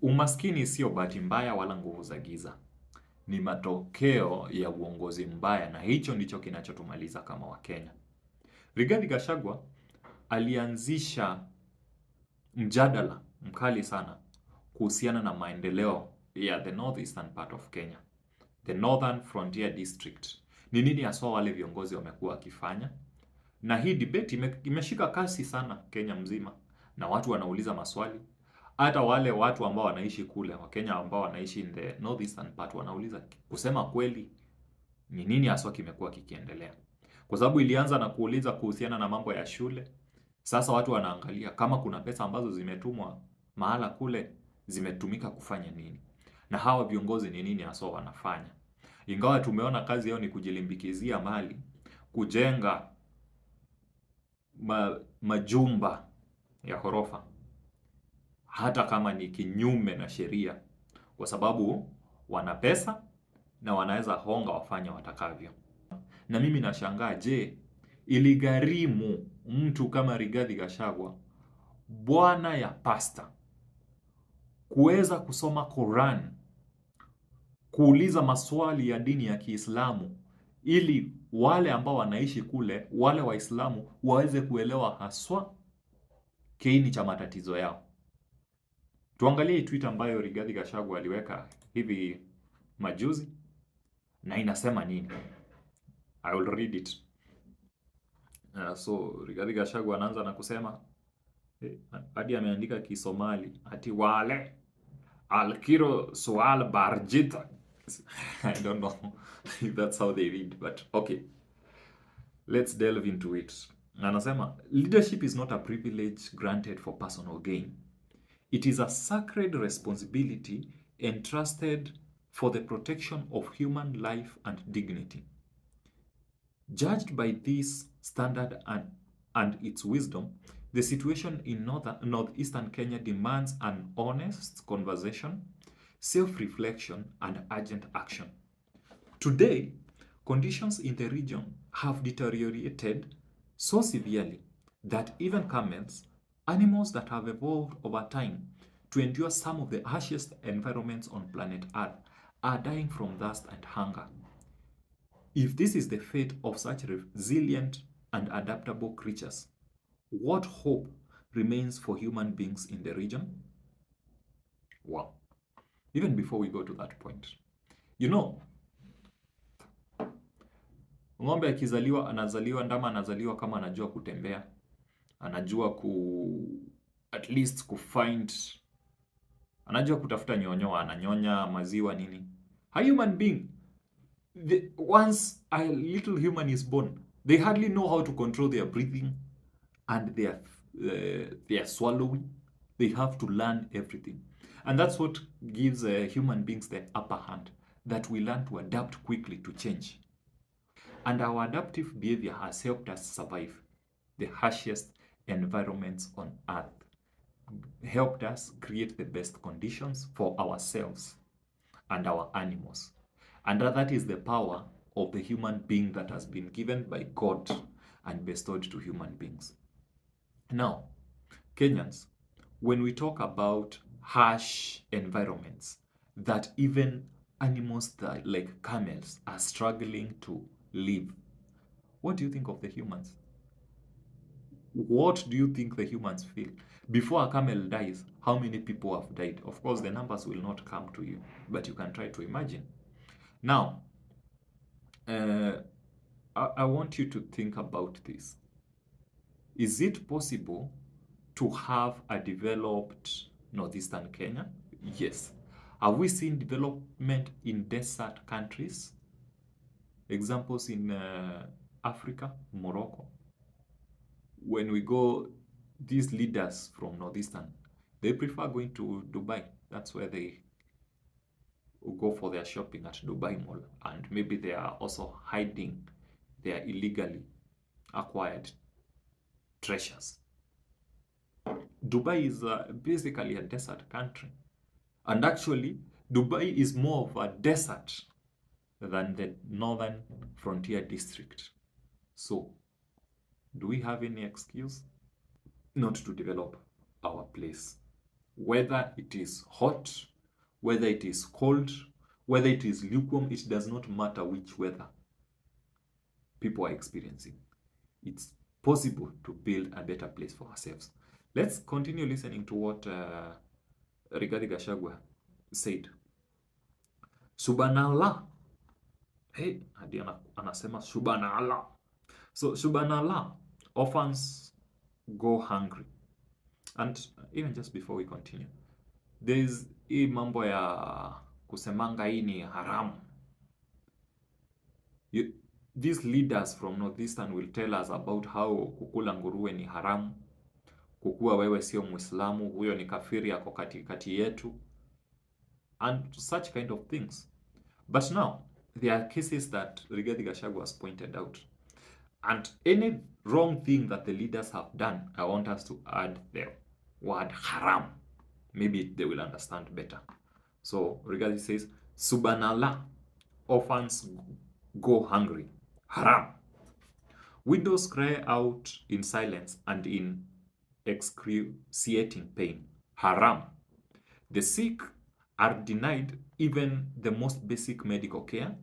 Umaskini sio bahati mbaya wala nguvu za giza. Ni matokeo ya uongozi mbaya, na hicho ndicho kinachotumaliza kama Wakenya. Rigathi Gachagua alianzisha mjadala mkali sana kuhusiana na maendeleo ya the northeastern part of Kenya, the Northern Frontier District. Ni nini haswa wale viongozi wamekuwa wakifanya? Na hii debate imeshika kasi sana Kenya mzima, na watu wanauliza maswali. Hata wale watu ambao wanaishi kule, Wakenya ambao wanaishi in the northeastern part, wanauliza kusema kweli ni nini haswa kimekuwa kikiendelea. Kwa sababu ilianza na kuuliza kuhusiana na mambo ya shule. Sasa watu wanaangalia kama kuna pesa ambazo zimetumwa mahala kule, zimetumika kufanya nini, na hawa viongozi ni nini haswa wanafanya. Ingawa tumeona kazi yao ni kujilimbikizia mali, kujenga majumba ya ghorofa, hata kama ni kinyume na sheria, kwa sababu wana pesa na wanaweza honga wafanya watakavyo. Na mimi nashangaa, je, iligharimu mtu kama Rigathi Gachagua, bwana ya pasta, kuweza kusoma Quran, kuuliza maswali ya dini ya Kiislamu, ili wale ambao wanaishi kule, wale Waislamu, waweze kuelewa haswa kiini cha matatizo yao? Tuangalie tweet ambayo Rigathi Gachagua aliweka hivi majuzi, na inasema nini. I will read it. So Rigathi Gachagua anaanza na kusema, hadi ameandika Kisomali ati wale alkiro sual barjita. I don't know if that's how they read, but okay, let's delve into it. Anasema, leadership is not a privilege granted for personal gain. It is a sacred responsibility entrusted for the protection of human life and dignity. Judged by this standard and its wisdom, the situation in northeastern Kenya demands an honest conversation, self-reflection, and urgent action. Today, conditions in the region have deteriorated so severely that even camels, animals that have evolved over time to endure some of the harshest environments on planet Earth, are dying from thirst and hunger. If this is the fate of such resilient and adaptable creatures, what hope remains for human beings in the region? Wow. Even before we go to that point, you know, ng'ombe akizaliwa, anazaliwa, ndama anazaliwa kama anajua kutembea, anajua at least kufind, anajua kutafuta nyonyo, ananyonya maziwa nini. A human being, once a little human is born, they hardly know how to control their breathing and their swallowing. They have to learn everything. And that's what gives human beings the upper hand, that we learn to adapt quickly to change. And our adaptive behavior has helped us survive the harshest environments on earth, helped us create the best conditions for ourselves and our animals. And that is the power of the human being that has been given by God and bestowed to human beings. Now, Kenyans, when we talk about harsh environments that even animals like camels are struggling to live, what do you think of the humans? What do you think the humans feel? Before a camel dies, how many people have died? Of course, the numbers will not come to you, but you can try to imagine. Now, I want you to think about this. Is it possible to have a developed northeastern Kenya? Yes. Have we seen development in desert countries? Examples in Africa, Morocco. When we go, these leaders from northeastern, they prefer going to Dubai. That's where they go for their shopping, at Dubai Mall. And maybe they are also hiding their illegally acquired treasures. Dubai is basically a desert country. And actually, Dubai is more of a desert than the northern frontier district. So, do we have any excuse not to develop our place? Whether it is hot, whether it is cold, whether it is lukewarm, it does not matter which weather people are experiencing. It's possible to build a better place for ourselves. Let's continue listening to what Rigathi Gachagua said. Subhanallah. Hey, hadi anasema subhanallah. So subhanallah, orphans go hungry. And even just before we continue, there is hii mambo ya kusemanga hii ni haramu. These leaders from Northeastern will tell us about how kukula nguruwe ni haramu, kukua wewe sio Muislamu, huyo ni kafiri yako katikati yetu, and such kind of things. But now, there are cases that Rigathi Gachagua has pointed out. And any wrong thing that the leaders have done, I want us to add the word haram. Maybe they will understand better. So Rigathi says, Subhanallah, orphans go hungry. Haram. Widows cry out in silence and in excruciating pain. Haram. The sick are denied even the most basic medical care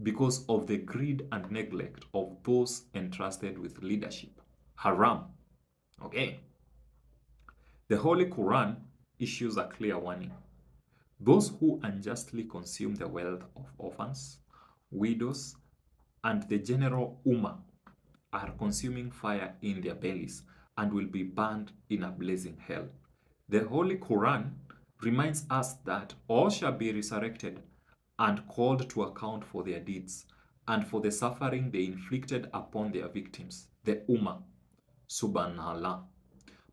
because of the greed and neglect of those entrusted with leadership. Haram. Okay. The Holy Quran issues a clear warning. Those who unjustly consume the wealth of orphans, widows, and the general ummah are consuming fire in their bellies and will be burned in a blazing hell. The Holy Quran reminds us that all shall be resurrected and called to account for their deeds and for the suffering they inflicted upon their victims, the ummah. Subhanallah.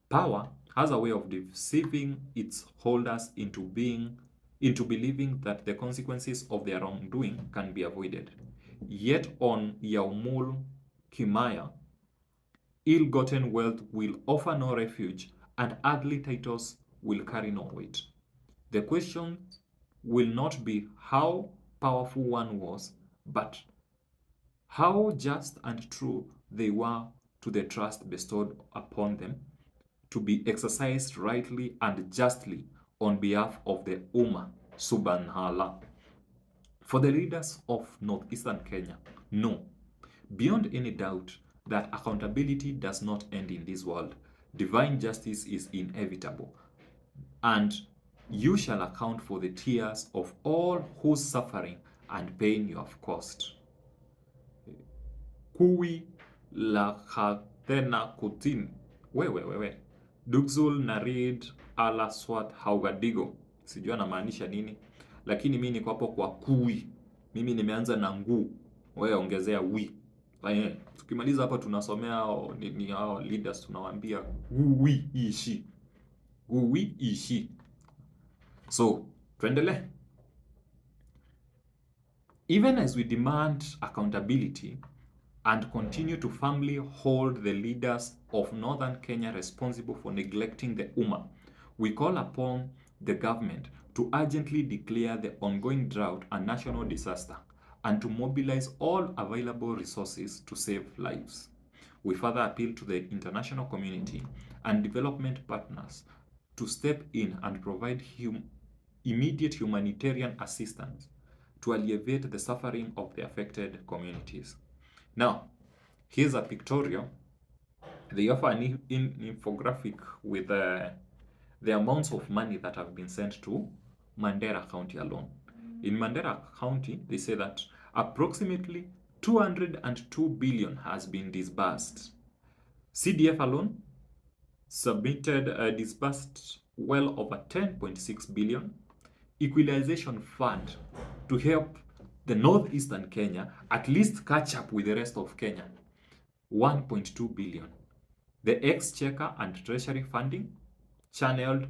Power has a way of deceiving its holders into believing that the consequences of their wrongdoing can be avoided. Yet on Yaumul Kimaya, ill-gotten wealth will offer no refuge and earthly titles will carry no weight. The question will not be how powerful one was, but how just and true they were to the trust bestowed upon them to be exercised rightly and justly on behalf of the Ummah. Subhanallah. For the leaders of Northeastern Kenya, know beyond any doubt that accountability does not end in this world. Divine justice is inevitable, and you shall account for the tears of all whose suffering and pain you have caused. Kui la hatena kutin. Wewe. Dugzul narid ala swat haugadigo. Sijua anamaanisha nini, lakini mimi niko hapo kwa kui. Mimi nimeanza na nguu, wewe ongezea wi. Tukimaliza hapa tunasomea ni hao leaders tunawaambia gui ishi. Gui ishi. So, tuendelee. Even as we demand accountability and continue to firmly hold the leaders of Northern Kenya responsible for neglecting the Ummah, we call upon the government to urgently declare the ongoing drought a national disaster and to mobilize all available resources to save lives. We further appeal to the international community and development partners to step in and provide immediate humanitarian assistance to alleviate the suffering of the affected communities. Now, here's a pictorial. They offer an infographic with the amounts of money that have been sent to Mandera County alone. In Mandera County, they say that approximately 202 billion has been disbursed. CDF alone disbursed well over 10.6 billion. Equalization fund to help the Northeastern Kenya at least catch up with the rest of Kenya, 1.2 billion. The Exchequer and Treasury funding channeled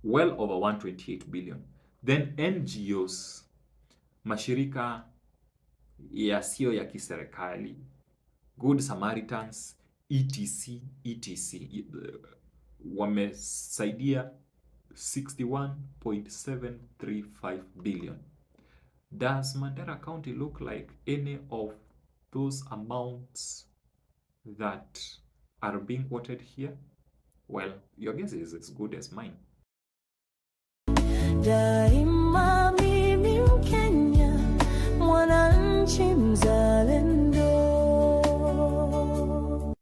well over 128 billion. Then NGOs, mashirika yasiyo ya kiserikali, Good Samaritans, etc. wamesaidia 61.735 billion. Does Mandera County look like any of those amounts that are being quoted here? Well, your guess is as good as mine.